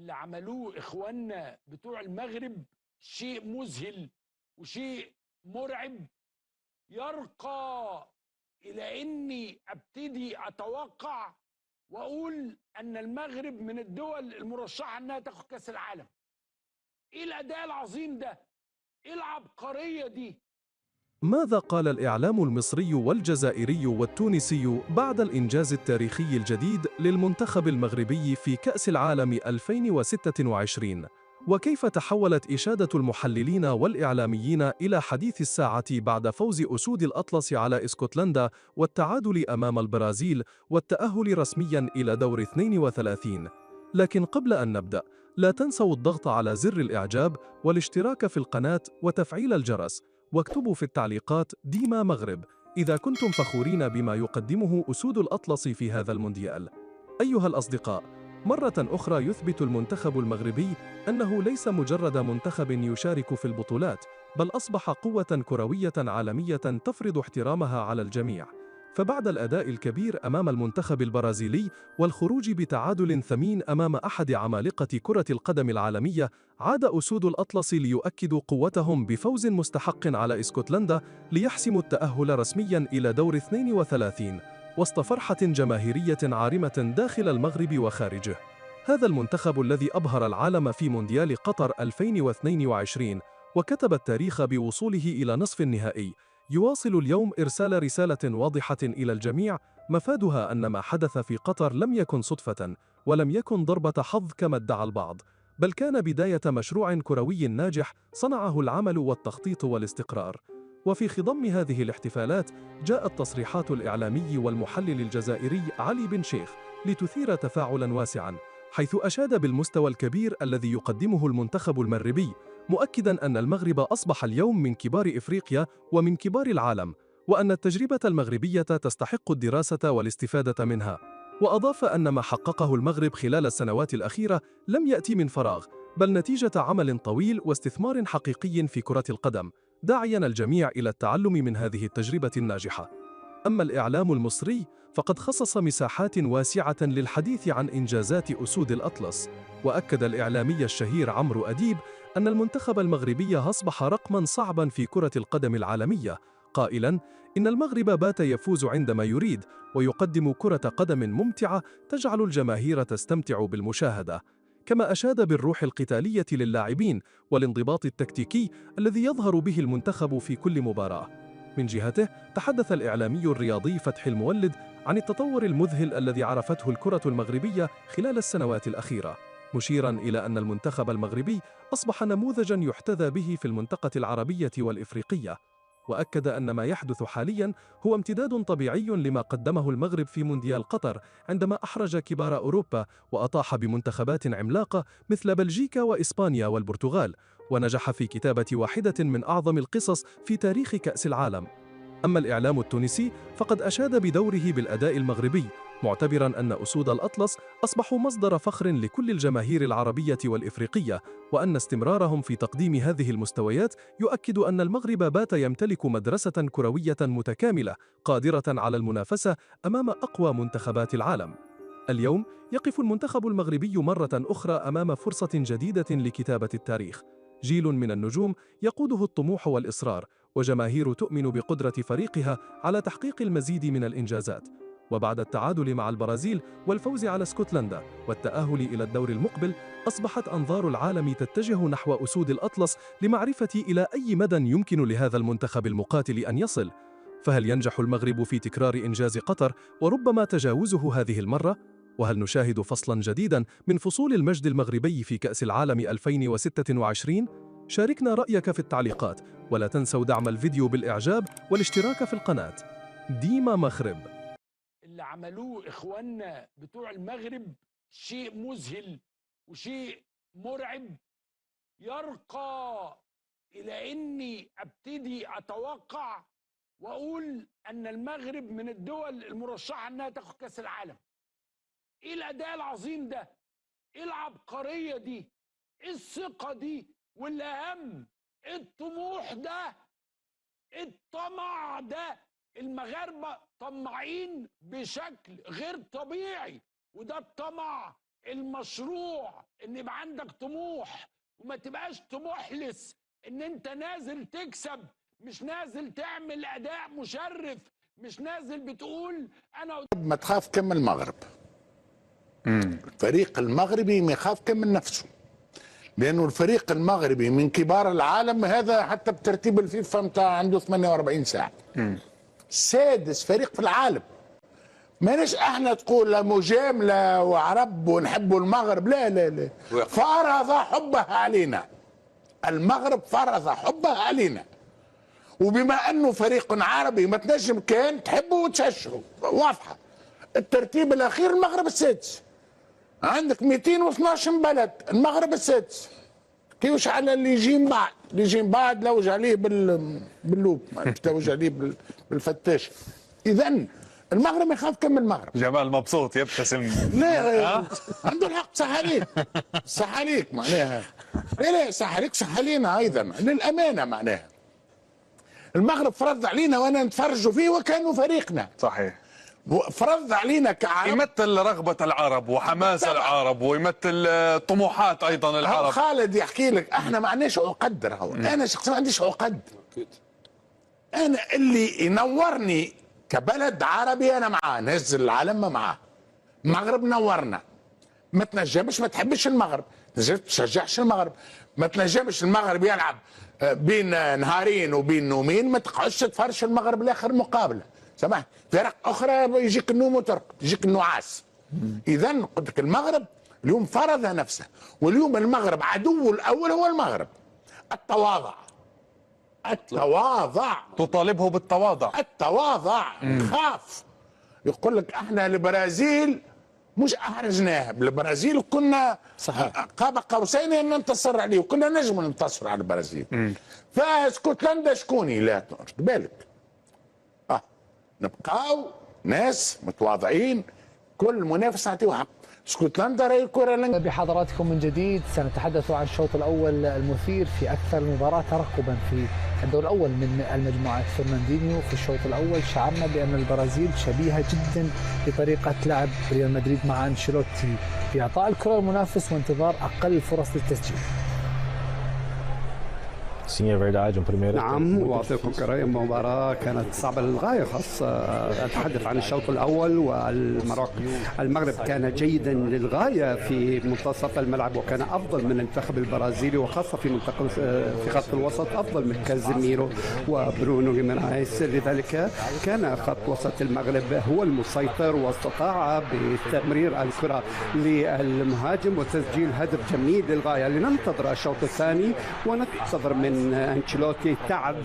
اللي عملوه إخواننا بتوع المغرب شيء مذهل وشيء مرعب، يرقى إلى إني أبتدي أتوقع وأقول أن المغرب من الدول المرشحة أنها تاخد كأس العالم. إيه الأداء العظيم ده؟ إيه العبقرية دي؟ ماذا قال الإعلام المصري والجزائري والتونسي بعد الإنجاز التاريخي الجديد للمنتخب المغربي في كأس العالم 2026؟ وكيف تحولت إشادة المحللين والإعلاميين إلى حديث الساعة بعد فوز أسود الأطلس على اسكتلندا والتعادل أمام البرازيل والتأهل رسمياً إلى دور 32؟ لكن قبل أن نبدأ، لا تنسوا الضغط على زر الإعجاب والاشتراك في القناة وتفعيل الجرس، واكتبوا في التعليقات ديما مغرب إذا كنتم فخورين بما يقدمه أسود الأطلس في هذا المونديال. أيها الأصدقاء، مرة أخرى يثبت المنتخب المغربي أنه ليس مجرد منتخب يشارك في البطولات، بل أصبح قوة كروية عالمية تفرض احترامها على الجميع. فبعد الأداء الكبير أمام المنتخب البرازيلي والخروج بتعادل ثمين أمام أحد عمالقة كرة القدم العالمية، عاد أسود الأطلس ليؤكدوا قوتهم بفوز مستحق على اسكتلندا ليحسموا التأهل رسمياً إلى دور 32 وسط فرحة جماهيرية عارمة داخل المغرب وخارجه. هذا المنتخب الذي أبهر العالم في مونديال قطر 2022 وكتب التاريخ بوصوله إلى نصف النهائي، يواصل اليوم إرسال رسالة واضحة إلى الجميع مفادها أن ما حدث في قطر لم يكن صدفة ولم يكن ضربة حظ كما ادعى البعض، بل كان بداية مشروع كروي ناجح صنعه العمل والتخطيط والاستقرار. وفي خضم هذه الاحتفالات جاءت تصريحات الإعلامي والمحلل الجزائري علي بن شيخ لتثير تفاعلا واسعا، حيث أشاد بالمستوى الكبير الذي يقدمه المنتخب المغربي، مؤكدا أن المغرب أصبح اليوم من كبار إفريقيا ومن كبار العالم، وأن التجربة المغربية تستحق الدراسة والاستفادة منها. وأضاف أن ما حققه المغرب خلال السنوات الأخيرة لم يأتي من فراغ، بل نتيجة عمل طويل واستثمار حقيقي في كرة القدم، داعيا الجميع إلى التعلم من هذه التجربة الناجحة. أما الإعلام المصري فقد خصص مساحات واسعة للحديث عن إنجازات أسود الأطلس، وأكد الإعلامي الشهير عمرو أديب أن المنتخب المغربي أصبح رقما صعبا في كرة القدم العالمية، قائلا إن المغرب بات يفوز عندما يريد ويقدم كرة قدم ممتعة تجعل الجماهير تستمتع بالمشاهدة. كما أشاد بالروح القتالية للاعبين والانضباط التكتيكي الذي يظهر به المنتخب في كل مباراة. من جهته تحدث الإعلامي الرياضي فتحي المولد عن التطور المذهل الذي عرفته الكرة المغربية خلال السنوات الأخيرة، مشيرا إلى أن المنتخب المغربي أصبح نموذجا يحتذى به في المنطقة العربية والإفريقية، وأكد أن ما يحدث حاليا هو امتداد طبيعي لما قدمه المغرب في مونديال قطر عندما أحرج كبار أوروبا وأطاح بمنتخبات عملاقة مثل بلجيكا وإسبانيا والبرتغال، ونجح في كتابة واحدة من أعظم القصص في تاريخ كأس العالم. أما الإعلام التونسي فقد أشاد بدوره بالأداء المغربي، معتبرا أن أسود الأطلس أصبحوا مصدر فخر لكل الجماهير العربية والإفريقية، وأن استمرارهم في تقديم هذه المستويات يؤكد أن المغرب بات يمتلك مدرسة كروية متكاملة قادرة على المنافسة أمام أقوى منتخبات العالم. اليوم يقف المنتخب المغربي مرة أخرى أمام فرصة جديدة لكتابة التاريخ، جيل من النجوم يقوده الطموح والإصرار، وجماهير تؤمن بقدرة فريقها على تحقيق المزيد من الإنجازات. وبعد التعادل مع البرازيل والفوز على اسكتلندا والتأهل إلى الدور المقبل، أصبحت أنظار العالم تتجه نحو أسود الأطلس لمعرفة إلى أي مدى يمكن لهذا المنتخب المقاتل أن يصل. فهل ينجح المغرب في تكرار إنجاز قطر وربما تجاوزه هذه المرة؟ وهل نشاهد فصلاً جديداً من فصول المجد المغربي في كأس العالم 2026؟ شاركنا رأيك في التعليقات، ولا تنسوا دعم الفيديو بالإعجاب والاشتراك في القناة. ديما مغرب. اللي عملوه إخواننا بتوع المغرب شيء مذهل وشيء مرعب، يرقى إلى إني أبتدي أتوقع وأقول أن المغرب من الدول المرشحة أنها تاخد كأس العالم. إيه الأداء العظيم ده؟ إيه العبقرية دي؟ إيه الثقة دي؟ والأهم إيه الطموح ده؟ إيه الطمع ده؟ المغاربة طماعين بشكل غير طبيعي، وده الطمع المشروع ان يبقى عندك طموح وما تبقاش طموحلس، ان انت نازل تكسب، مش نازل تعمل اداء مشرف، مش نازل بتقول انا. ما تخاف كم المغرب. الفريق المغربي ما يخاف كم من نفسه، لانه الفريق المغربي من كبار العالم، هذا حتى بترتيب الفيفا متاع عنده 48 ساعه. سادس فريق في العالم. ماناش احنا تقول لا مجامله وعرب ونحبوا المغرب، لا لا لا، فرض حبها علينا. المغرب فرض حبها علينا، وبما انه فريق عربي ما تنجم كان تحبه وتشجعه، واضحه. الترتيب الاخير المغرب السادس، عندك 212 بلد، المغرب السادس. كيفاش على اللي يجي من بعد؟ اللي يجي من بعد لوج عليه باللوب، لوج عليه بالفتاش. اذا المغرب يخاف كم المغرب. جمال مبسوط يبتسم. لا عنده الحق، صح عليك، صح عليك معناها. لا صح عليك، صح علينا ايضا للامانه معناها. المغرب فرض علينا وانا نتفرجوا فيه وكانوا فريقنا. صحيح. فرض علينا كعرب، يمثل رغبة العرب وحماس العرب، ويمثل طموحات ايضا العرب. خالد يحكي لك احنا ما عندناش عقد. راهو انا شخصيا ما عنديش عقد. انا اللي ينورني كبلد عربي انا معاه، نزل العالم معاه. المغرب نورنا. ما تنجمش ما تحبش المغرب، ما تشجعش المغرب، ما تنجمش المغرب يلعب بين نهارين وبين نومين، ما تقعدش تفرش المغرب لاخر مقابله. سمعت فرق اخرى يجيك النوم وترقد، يجيك النعاس. اذا قلت لك المغرب اليوم فرض نفسه، واليوم المغرب عدو الاول هو المغرب. التواضع، التواضع. تطالبه بالتواضع. التواضع. خاف يقول لك احنا البرازيل مش احرجناها، بالبرازيل كنا قاب قوسين ان ننتصر عليه، وكنا نجم ننتصر على البرازيل. فاسكتلندا شكوني؟ لا تاخذ بالك. نبقاو ناس متواضعين، كل منافس نعطيه حق. اسكتلندا راهي الكره بحضراتكم من جديد. سنتحدث عن الشوط الاول المثير في اكثر المباراه ترقبا في الدور الاول من المجموعات. فرناندينيو في الشوط الاول شعرنا بان البرازيل شبيهه جدا بطريقه لعب ريال مدريد مع انشيلوتي في اعطاء الكره المنافس وانتظار اقل فرص للتسجيل. نعم، واعطيكم رأي. المباراة كانت صعبة للغاية، خاصة أتحدث عن الشوط الأول. والمغرب كان جيدا للغاية في منتصف الملعب، وكان أفضل من المنتخب البرازيلي، وخاصة في خط الوسط أفضل من كازيميرو وبرونو جيمينيز. لذلك كان خط وسط المغرب هو المسيطر، واستطاع بتمرير الكرة للمهاجم وتسجيل هدف جميل للغاية. لننتظر الشوط الثاني وننتظر من أنشيلوتي تعب